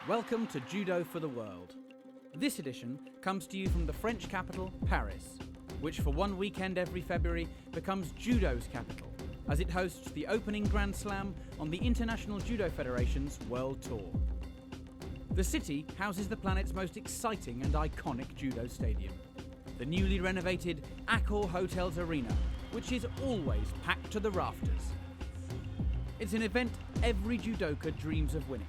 Welcome to Judo for the World. This edition comes to you from the French capital, Paris, which for one weekend every February becomes Judo's capital, as it hosts the opening Grand Slam on the International Judo Federation's World Tour. The city houses the planet's most exciting and iconic judo stadium, the newly renovated Accor Hotels Arena, which is always packed to the rafters. It's an event every judoka dreams of winning.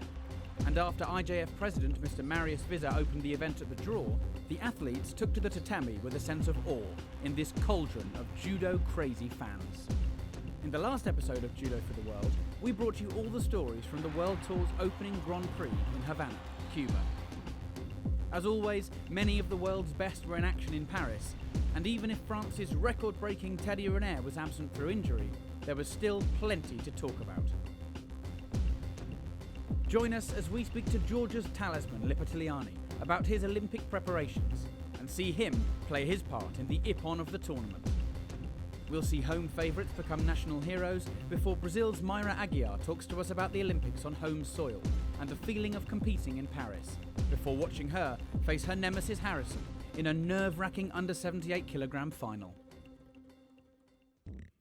And after IJF President Mr. Marius Vizza opened the event at the draw, the athletes took to the tatami with a sense of awe in this cauldron of judo-crazy fans. In the last episode of Judo for the World, we brought you all the stories from the World Tour's opening Grand Prix in Havana, Cuba. As always, many of the world's best were in action in Paris, and even if France's record-breaking Teddy Riner was absent through injury, there was still plenty to talk about. Join us as we speak to Georgia's Talisman Liparteliani about his Olympic preparations and see him play his part in the IPPON of the tournament. We'll see home favourites become national heroes before Brazil's Mayra Aguiar talks to us about the Olympics on home soil and the feeling of competing in Paris, before watching her face her nemesis Harrison in a nerve-wracking under 78 kilogram final.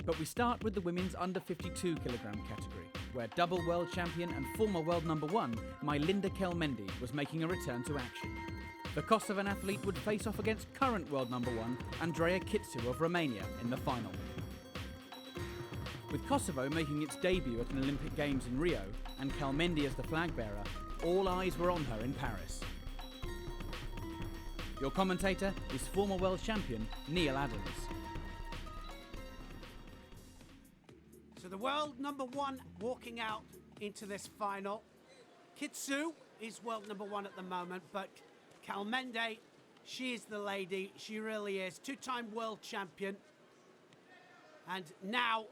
But we start with the women's under 52 kilogram category, where double world champion and former world number one Majlinda Kelmendi was making a return to action. The Kosovan athlete would face off against current world number one Andreea Kitsu of Romania in the final. With Kosovo making its debut at an Olympic Games in Rio and Kelmendi as the flag bearer, all eyes were on her in Paris. Your commentator is former world champion Neil Adams. So the world number one walking out into this final. Kitsu is world number one at the moment, but Kelmendi, she is the lady. She really is. Two-time world champion. And now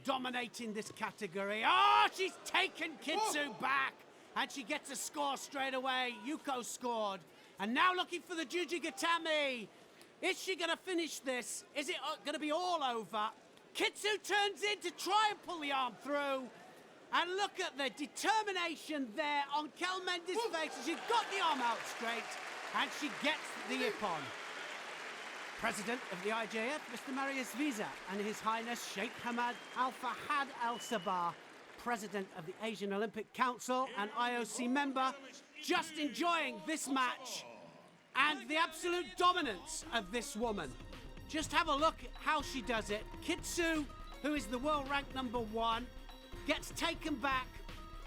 dominating this category. Oh, she's taken Kitsu back. And she gets a score straight away. Yuko scored. And now looking for the Juji Gatami. Is she going to finish this? Is it going to be all over? Kitsu turns in to try and pull the arm through. And look at the determination there on Kelmendi's face. She's got the arm out straight. And she gets the IPPON. President of the IJF, Mr. Marius Vizza, and His Highness Sheikh Hamad Al Fahad Al Sabah, President of the Asian Olympic Council and IOC member, just enjoying this match and the absolute dominance of this woman. Just have a look at how she does it. Kitsu, who is the world rank number one, gets taken back,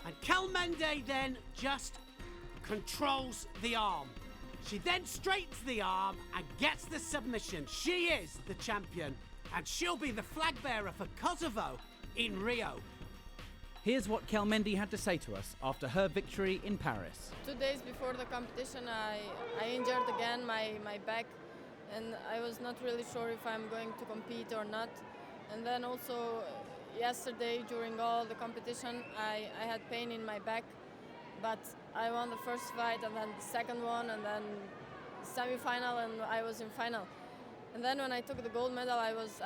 and Kelmendi then just controls the arm. She then straightens the arm and gets the submission. She is the champion, and she'll be the flag bearer for Kosovo in Rio. Here's what Kelmendi had to say to us after her victory in Paris. 2 days before the competition, I injured again my back, and I was not really sure if I'm going to compete or not. And then also yesterday during all the competition, I had pain in my back, but I won the first fight and then the second one and then semi-final, and I was in final. And then when I took the gold medal, I was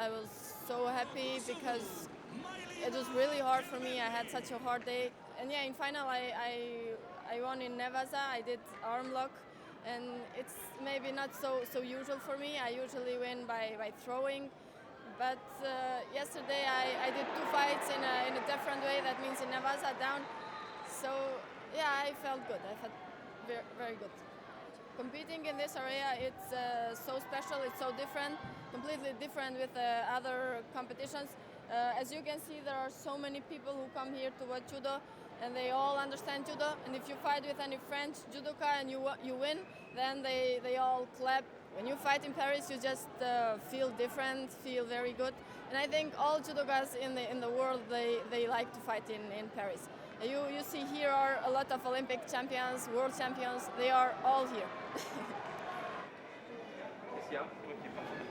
so happy because it was really hard for me. I had such a hard day. And yeah, in final I won in Nevada. I did arm lock. And it's maybe not so usual for me. I usually win by throwing. But yesterday I did two fights in a different way. That means in Nevada down. So yeah, I felt good. I felt very, very good. Competing in this area, it's so special. It's so different, completely different with other competitions. As you can see, there are so many people who come here to watch judo, and they all understand judo. And if you fight with any French judoka and you win, then they all clap. When you fight in Paris, you just feel different, feel very good. And I think all judokas in the world, they like to fight in Paris. You see here are a lot of Olympic champions, world champions. They are all here.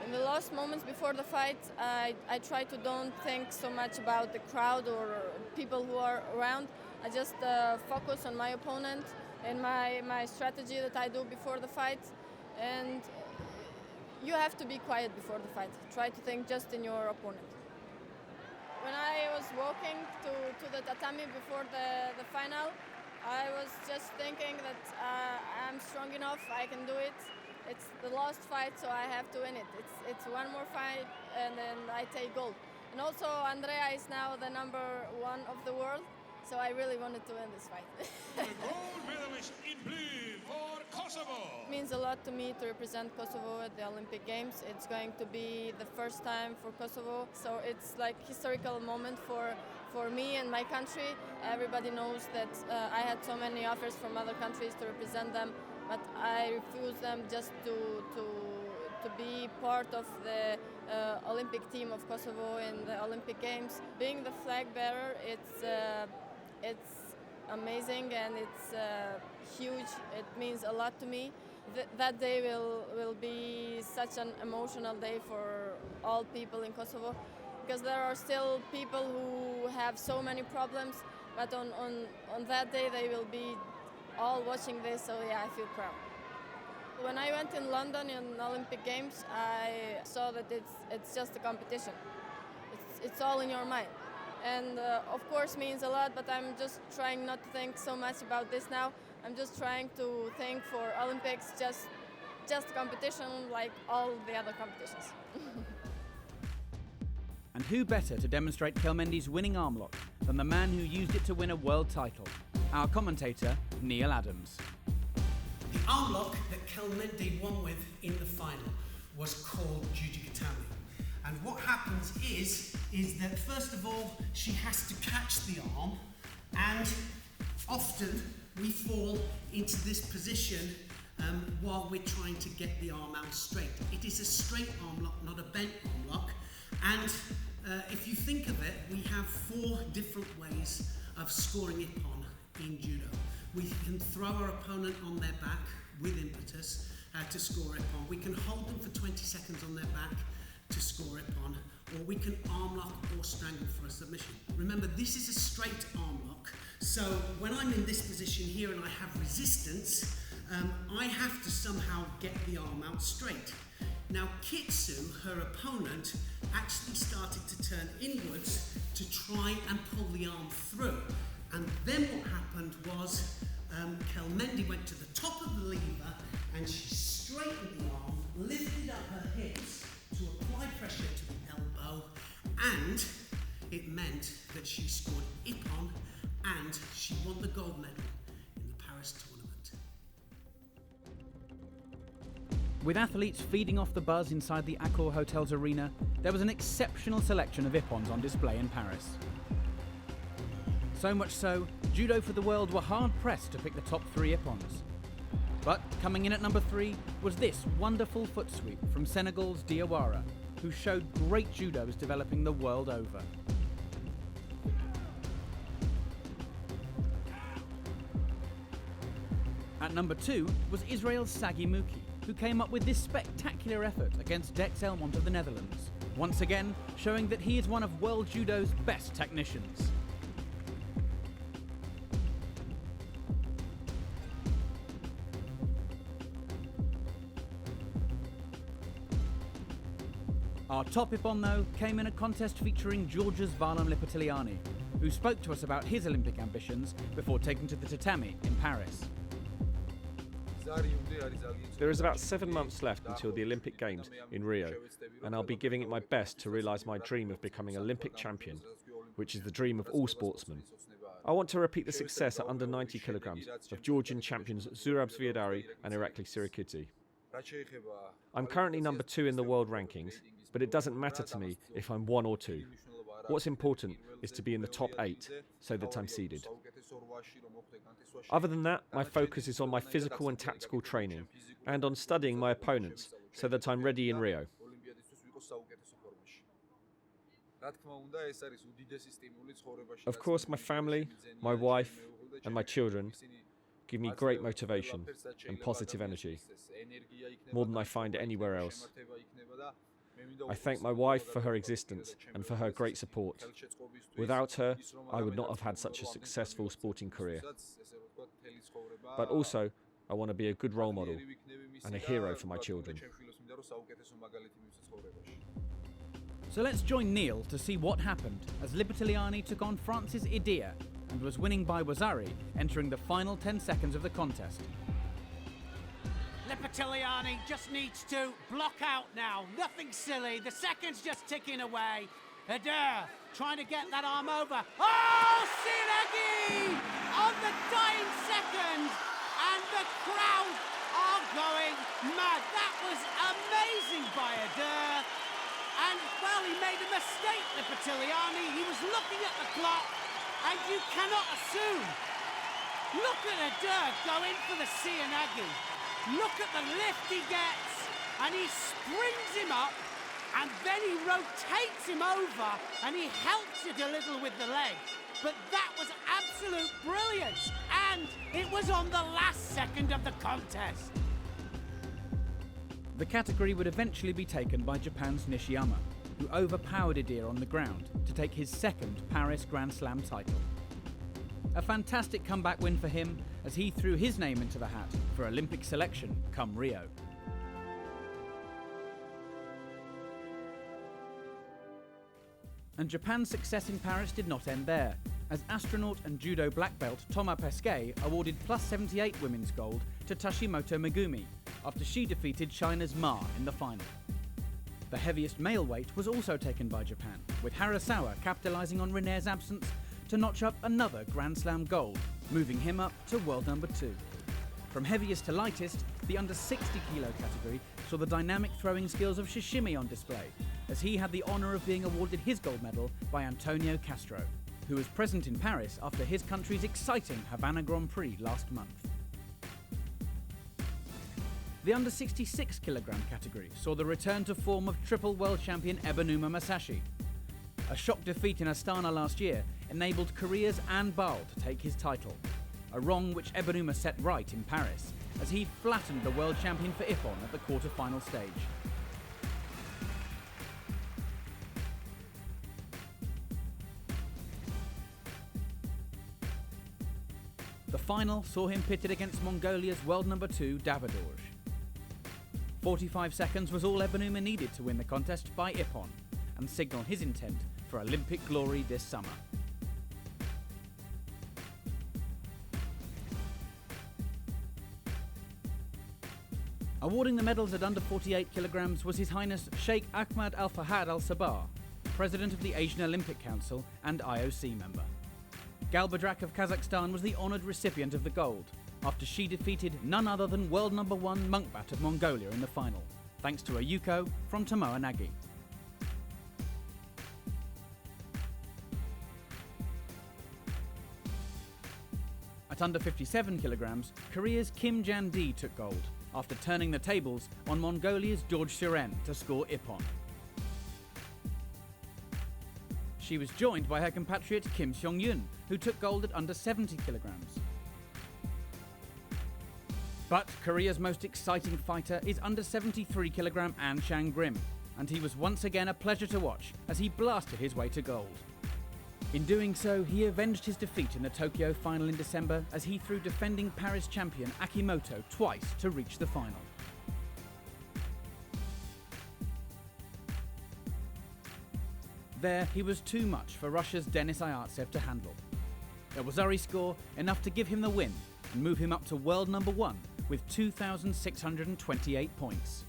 In the last moments before the fight, I try to don't think so much about the crowd or people who are around. I just focus on my opponent and my strategy that I do before the fight. And you have to be quiet before the fight. Try to think just in your opponent. When I was walking to the tatami before the final, I was just thinking that I'm strong enough, I can do it. It's the last fight, so I have to win it. It's one more fight, and then I take gold. And also, Andrea is now the #1 of the world, so I really wanted to win this fight. The gold medalist in blue for Kosovo. It means a lot to me to represent Kosovo at the Olympic Games. It's going to be the first time for Kosovo, so it's like historical moment for me and my country. Everybody knows that I had so many offers from other countries to represent them, but I refused them just to be part of the Olympic team of Kosovo in the Olympic Games. Being the flag bearer, it's amazing and it's huge. It means a lot to me. That day will be such an emotional day for all people in Kosovo, because there are still people who have so many problems, but on that day they will be all watching this, so yeah, I feel proud. When I went in London in Olympic Games, I saw that it's just a competition. It's all in your mind. And of course means a lot, but I'm just trying not to think so much about this now. I'm just trying to think for Olympics, just competition like all the other competitions. And who better to demonstrate Kelmendi's winning arm lock than the man who used it to win a world title, our commentator, Neil Adams. The arm lock that Kelmendi won with in the final was called Judoka. And what happens is that first of all, she has to catch the arm, and often we fall into this position while we're trying to get the arm out straight. It is a straight arm lock, not a bent arm lock. And if you think of it, we have 4 different ways of scoring ippon in judo. We can throw our opponent on their back with impetus to score ippon. We can hold them for 20 seconds on their back to score ippon, or we can arm lock or strangle for a submission. Remember, this is a straight arm lock, so when I'm in this position here and I have resistance, I have to somehow get the arm out straight. Now Kitsu, her opponent, actually started to turn inwards to try and pull the arm through. And then what happened was Kelmendi went to the top of the lever and she straightened the arm, lifted up her hips to apply pressure to the elbow, and it meant that she scored ippon and she won the gold medal in the Paris tournament. With athletes feeding off the buzz inside the Accor Hotel's arena, there was an exceptional selection of ippons on display in Paris. So much so, Judo for the World were hard-pressed to pick the top 3 ippons. But coming in at number 3 was this wonderful foot sweep from Senegal's Diawara, who showed great judos developing the world over. At number 2 was Israel's Sagi Muki, who came up with this spectacular effort against Dex Elmont of the Netherlands, once again showing that he is one of world judo's best technicians. Our top ippon, though, came in a contest featuring Georgia's Talisman Liparteliani, who spoke to us about his Olympic ambitions before taking to the tatami in Paris. There is about 7 months left until the Olympic Games in Rio, and I'll be giving it my best to realise my dream of becoming Olympic champion, which is the dream of all sportsmen. I want to repeat the success at under 90 kilograms of Georgian champions Zurab Sviadari and Irakli Sirikidze. I'm currently number 2 in the world rankings, but it doesn't matter to me if I'm 1 or 2. What's important is to be in the top 8, so that I'm seeded. Other than that, my focus is on my physical and tactical training, and on studying my opponents, so that I'm ready in Rio. Of course, my family, my wife, and my children give me great motivation and positive energy, more than I find anywhere else. I thank my wife for her existence and for her great support. Without her, I would not have had such a successful sporting career. But also, I want to be a good role model and a hero for my children. So let's join Neil to see what happened as Liparteliani took on France's Idia and was winning by Wasari, entering the final 10 seconds of the contest. Liparteliani just needs to block out now. Nothing silly. The seconds just ticking away. Adair trying to get that arm over. Oh, Cyrille on the dying second. And the crowd are going mad. That was amazing by Adair. And, well, he made a mistake, Liparteliani. He was looking at the clock, and you cannot assume. Look at Adair go in for the Siyanagi. Look at the lift he gets, and he springs him up, and then he rotates him over, and he helps it a little with the leg. But that was absolute brilliance, and it was on the last second of the contest. The category would eventually be taken by Japan's Nishiyama, who overpowered Adair on the ground to take his second Paris Grand Slam title. A fantastic comeback win for him as he threw his name into the hat for Olympic selection come Rio. And Japan's success in Paris did not end there, as astronaut and judo black belt Thomas Pesquet awarded plus 78 women's gold to Tachimoto Megumi after she defeated China's Ma in the final. The heaviest male weight was also taken by Japan, with Harasawa capitalising on Renair's absence to notch up another Grand Slam gold, moving him up to world number 2. From heaviest to lightest, the under 60 kilo category saw the dynamic throwing skills of Shishimi on display, as he had the honour of being awarded his gold medal by Antonio Castro, who was present in Paris after his country's exciting Havana Grand Prix last month. The under 66 kilogram category saw the return to form of triple world champion Ebinuma Masashi. A shock defeat in Astana last year enabled Korea's An Bal to take his title, a wrong which Ebinuma set right in Paris, as he flattened the world champion for Ippon at the quarter-final stage. The final saw him pitted against Mongolia's world number 2 Davidorj. 45 seconds was all Ebinuma needed to win the contest by Ippon and signal his intent for Olympic glory this summer. Awarding the medals at under 48 kilograms was His Highness Sheikh Ahmad Al Fahad Al Sabah, President of the Asian Olympic Council and IOC member. Galbadrak of Kazakhstan was the honoured recipient of the gold, after she defeated none other than world number 1 Monkbat of Mongolia in the final, thanks to a yuko from Tomoa Nagi. At under 57 kilograms, Korea's Kim Jan-dee took gold, after turning the tables on Mongolia's George Suren to score Ippon. She was joined by her compatriot Kim Seong-yoon, who took gold at under 70 kilograms. But Korea's most exciting fighter is under 73 kilogram An Changrim, and he was once again a pleasure to watch as he blasted his way to gold. In doing so, he avenged his defeat in the Tokyo final in December as he threw defending Paris champion Akimoto twice to reach the final. There, he was too much for Russia's Denis Ayartsev to handle. A Wasari score enough to give him the win and move him up to world number 1 with 2,628 points.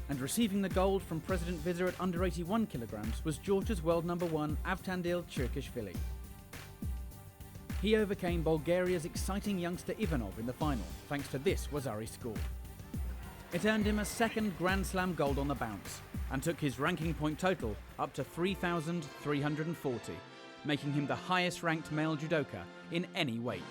And receiving the gold from President Vizir at under 81 kilograms was Georgia's world number 1 Avtandil Tchirikishvili. He overcame Bulgaria's exciting youngster Ivanov in the final, thanks to this Wasari score. It earned him a second Grand Slam gold on the bounce, and took his ranking point total up to 3,340, making him the highest ranked male judoka in any weight.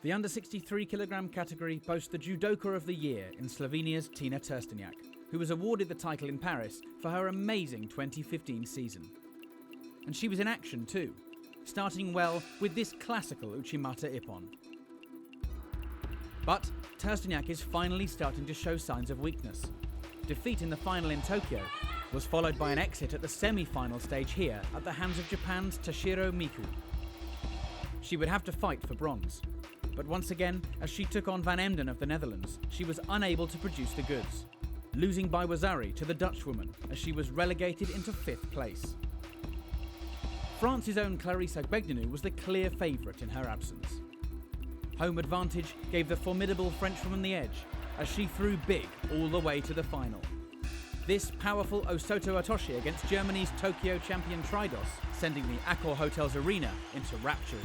The under 63 kilogram category boasts the Judoka of the Year in Slovenia's Tina Trstniak, who was awarded the title in Paris for her amazing 2015 season. And she was in action too, starting well with this classical Uchimata Ippon. But Trstniak is finally starting to show signs of weakness. Defeat in the final in Tokyo was followed by an exit at the semi-final stage here at the hands of Japan's Toshiro Miku. She would have to fight for bronze, but once again, as she took on Van Emden of the Netherlands, she was unable to produce the goods, losing by Wasari to the Dutch woman as she was relegated into 5th place. France's own Clarise AGBEGNENOU was the clear favourite in her absence. Home advantage gave the formidable Frenchwoman the edge as she threw big all the way to the final. This powerful Osoto Atoshi against Germany's Tokyo champion Tridos, sending the Accor Hotel's arena into raptures.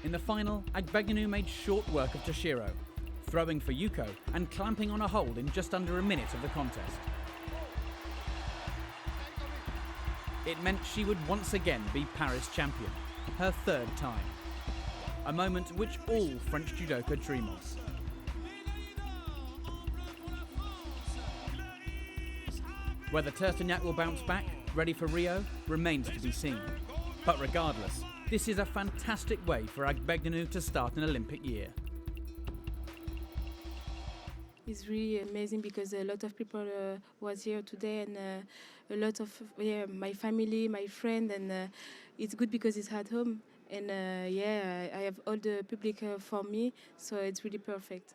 In the final, AGBEGNENOU made short work of Toshiro, throwing for Yuko and clamping on a hold in just under a minute of the contest. It meant she would once again be Paris champion, her third time. A moment which all French judoka dream of. Whether Trstniak will bounce back, ready for Rio, remains to be seen. But regardless, this is a fantastic way for AGBEGNENOU to start an Olympic year. It's really amazing because a lot of people was here today, and a lot of my family, my friend, and it's good because it's at home. And I have all the public for me, so it's really perfect.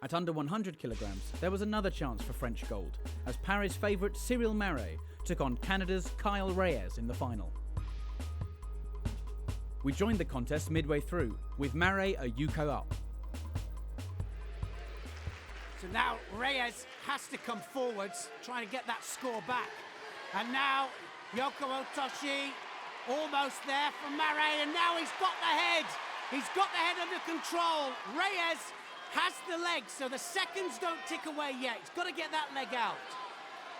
At under 100 kilograms, there was another chance for French gold, as Paris favourite Cyrille Maret took on Canada's Kyle Reyes in the final. We joined the contest midway through, with Maret a Yuko up. So now Reyes has to come forwards, trying to get that score back. And now Yoko Otoshi almost there for Maret, and now he's got the head. He's got the head under control. Reyes has the leg, so the seconds don't tick away yet. He's got to get that leg out.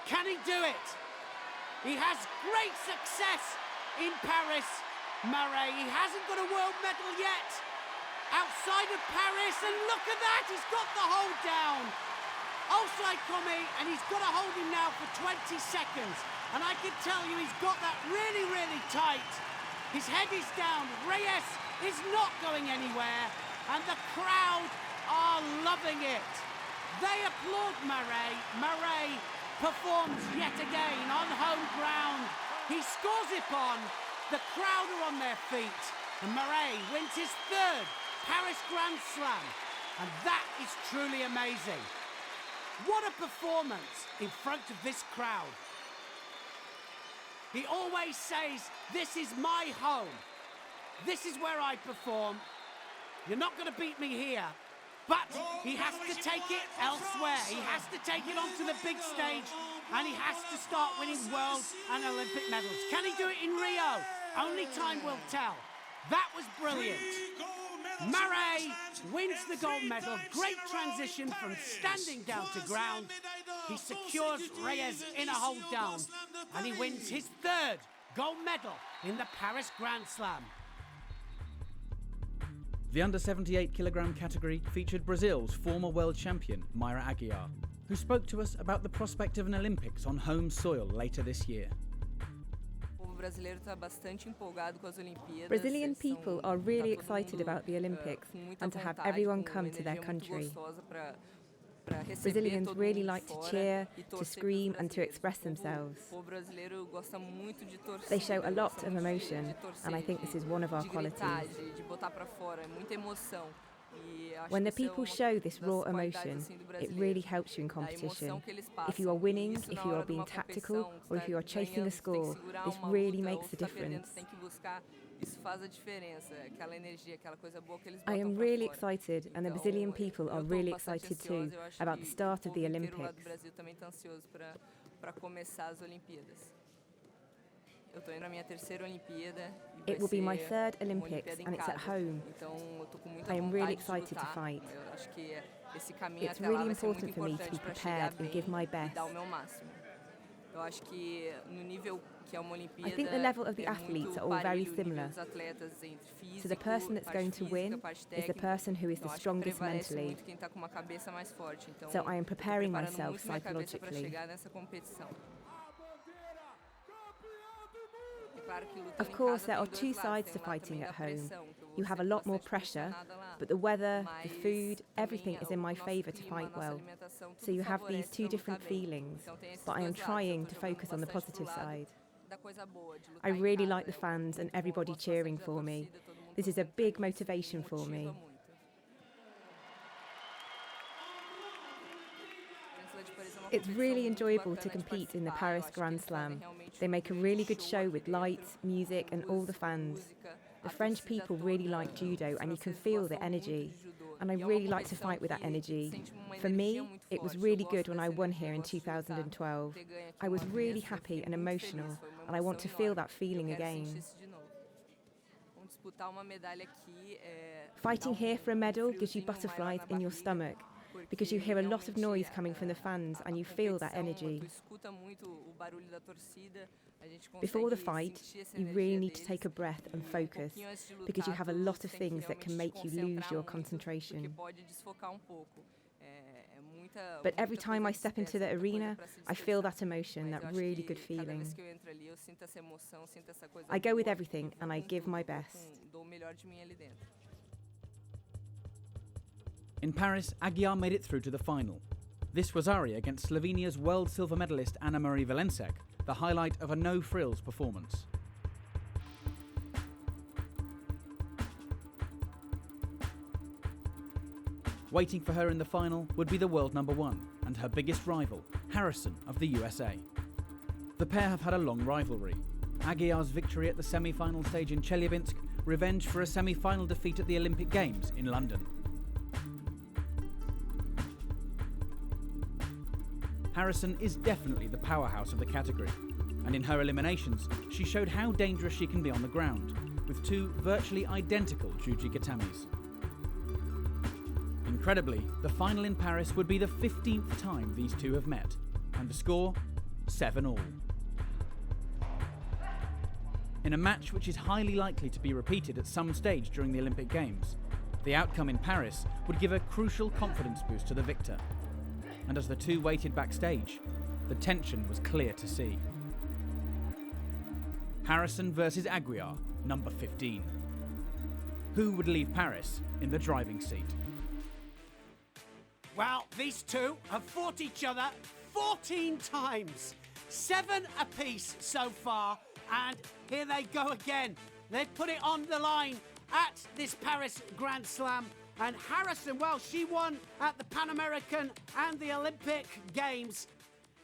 Can he do it? He has great success in Paris, Maret. He hasn't got a world medal yet outside of Paris, and look at that, he's got the hold down. Offside Komi, and he's got to hold him now for 20 seconds. And I can tell you he's got that really, really tight. His head is down. Reyes is not going anywhere, and the crowd are loving it. They applaud Maret. Maret performs yet again on home ground. He scores it on. The crowd are on their feet, and Maret wins his third Paris Grand Slam, and that is truly amazing. What a performance in front of this crowd. He always says, this is my home. This is where I perform. You're not going to beat me here. But he has to take it elsewhere. He has to take it onto the big stage, and he has to start winning world and Olympic medals. Can he do it in Rio? Only time will tell. That was brilliant. Maret wins the gold medal. Great transition from standing down to ground. He secures Reyes in a hold down, and he wins his third gold medal in the Paris Grand Slam. The under 78 kilogram category featured Brazil's former world champion, Mayra Aguiar, who spoke to us about the prospect of an Olympics on home soil later this year. Brazilian people are really excited about the Olympics and to have everyone come to their country. Brazilians really like to cheer, to scream and to express themselves. They show a lot of emotion, and I think this is one of our qualities. When the people show this raw emotion, it really helps you in competition. If you are winning, if you are being tactical, or if you are chasing a score, this really makes the difference. I am really excited, and the Brazilian people are really excited too, about the start of the Olympics. It will be my third Olympics, and it's at home. I am really excited to fight. It's really important for me to be prepared and give my best. I think the level of the athletes are all very similar. So the person that's going to win is the person who is the strongest mentally. So I am preparing myself psychologically. Of course, there are two sides to fighting at home. You have a lot more pressure, but the weather, the food, everything is in my favour to fight well. So you have these two different feelings, but I am trying to focus on the positive side. I really like the fans and everybody cheering for me. This is a big motivation for me. It's really enjoyable to compete in the Paris Grand Slam. They make a really good show with lights, music and all the fans. The French people really like judo and you can feel the energy. And I really like to fight with that energy. For me, it was really good when I won here in 2012. I was really happy and emotional and I want to feel that feeling again. Fighting here for a medal gives you butterflies in your stomach because you hear a lot of noise coming from the fans and you feel that energy. Before the fight, you really need to take a breath and focus because you have a lot of things that can make you lose your concentration. But every time I step into the arena, I feel that emotion, that really good feeling. I go with everything and I give my best. In Paris, Aguiar made it through to the final. This was Ari against Slovenia's world silver medalist Anna-Marie Valensek, the highlight of a no-frills performance. Waiting for her in the final would be the world number one and her biggest rival, Harrison of the USA. The pair have had a long rivalry. Aguiar's victory at the semi-final stage in Chelyabinsk, revenge for a semi-final defeat at the Olympic Games in London. Harrison is definitely the powerhouse of the category, and in her eliminations, she showed how dangerous she can be on the ground, with two virtually identical Juji Gatamis. Incredibly, the final in Paris would be the 15th time these two have met, and the score, 7-all. In a match which is highly likely to be repeated at some stage during the Olympic Games, the outcome in Paris would give a crucial confidence boost to the victor. And as the two waited backstage, the tension was clear to see. Harrison versus Aguiar, number 15. Who would leave Paris in the driving seat? Well, these two have fought each other 14 times, 7 apiece so far, and here they go again. They've put it on the line at this Paris Grand Slam. And Harrison, well, she won at the Pan American and the Olympic Games.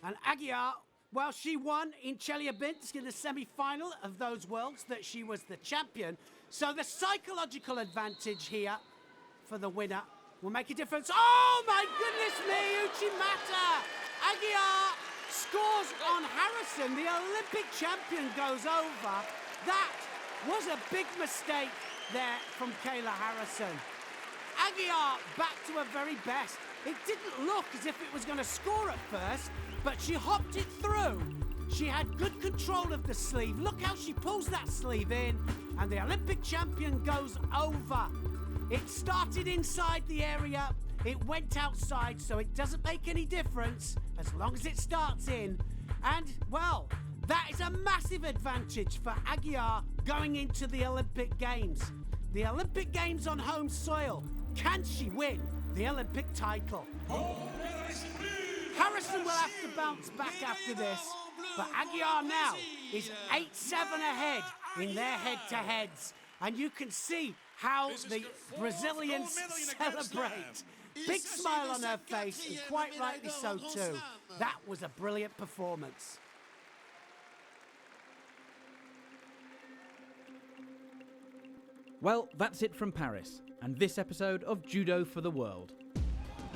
And Aguiar, well, she won in Chelyabinsk in the semi-final of those Worlds that she was the champion. So the psychological advantage here for the winner will make a difference. Oh, my goodness me, Uchimata! Aguiar scores on Harrison. The Olympic champion goes over. That was a big mistake there from Kayla Harrison. Aguiar back to her very best. It didn't look as if it was going to score at first, but she hopped it through. She had good control of the sleeve. Look how she pulls that sleeve in, and the Olympic champion goes over. It started inside the area, it went outside, so it doesn't make any difference as long as it starts in. And, well, that is a massive advantage for Aguiar going into the Olympic Games. The Olympic Games on home soil. Can she win the Olympic title? Harrison will have to bounce back after this, but Aguiar now is 8-7 ahead in their head-to-heads. And you can see how the Brazilians celebrate. Big smile on her face, and quite rightly so too. That was a brilliant performance. Well, that's it from Paris, and this episode of Judo for the World.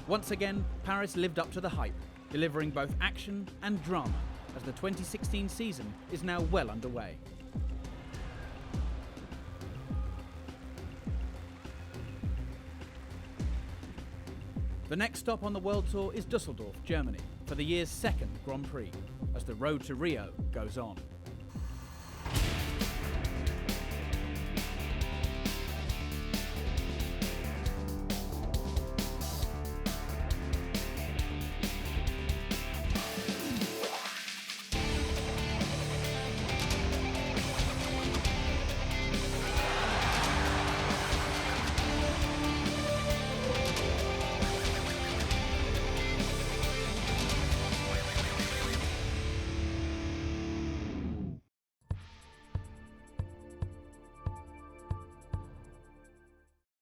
Once again, Paris lived up to the hype, delivering both action and drama, as the 2016 season is now well underway. The next stop on the World Tour is Dusseldorf, Germany, for the year's second Grand Prix, as the road to Rio goes on.